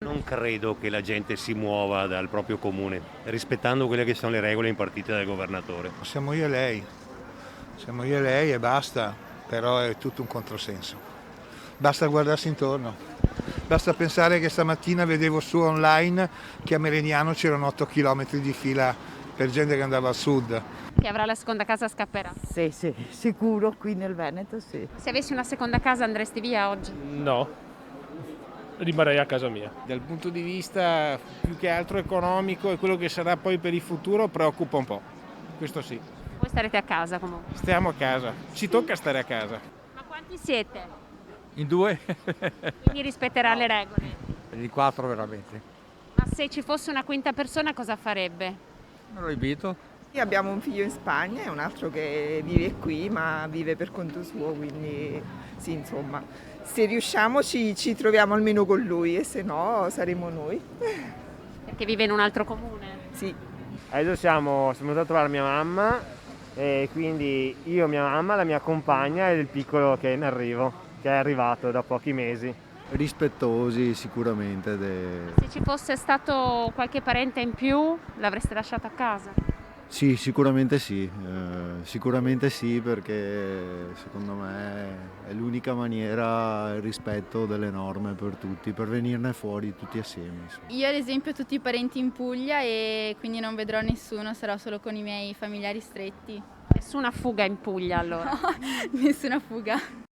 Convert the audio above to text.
Non credo che la gente si muova dal proprio comune, rispettando quelle che sono le regole impartite dal governatore. Siamo io e lei e basta, però è tutto un controsenso. Basta guardarsi intorno, basta pensare che stamattina vedevo su online che a Melegnano c'erano 8 chilometri di fila per gente che andava al sud. Chi avrà la seconda casa scapperà. Sì, sì, sicuro qui nel Veneto, sì. Se avessi una seconda casa andresti via oggi? No, rimarrei a casa mia. Dal punto di vista più che altro economico e quello che sarà poi per il futuro preoccupa un po', questo sì. Voi starete a casa comunque. Stiamo a casa, ci tocca stare a casa. Ma quanti siete? In due? Quindi rispetterà le regole. Di quattro veramente. Ma se ci fosse una quinta persona cosa farebbe? Non lo invito. Abbiamo un figlio in Spagna e un altro che vive qui, ma vive per conto suo, quindi sì, insomma, se riusciamo ci troviamo almeno con lui e se no saremo noi. Perché vive in un altro comune? Sì. Adesso siamo venuti a trovare mia mamma e quindi io, mia mamma, la mia compagna e il piccolo che è in arrivo, che è arrivato da pochi mesi. Rispettosi sicuramente. Se ci fosse stato qualche parente in più l'avreste lasciato a casa? Sì, sicuramente sì perché secondo me è l'unica maniera il rispetto delle norme per tutti, per venirne fuori tutti assieme. Insomma. Io ad esempio ho tutti i parenti in Puglia e quindi non vedrò nessuno, sarò solo con i miei familiari stretti. Nessuna fuga in Puglia allora? No, nessuna fuga.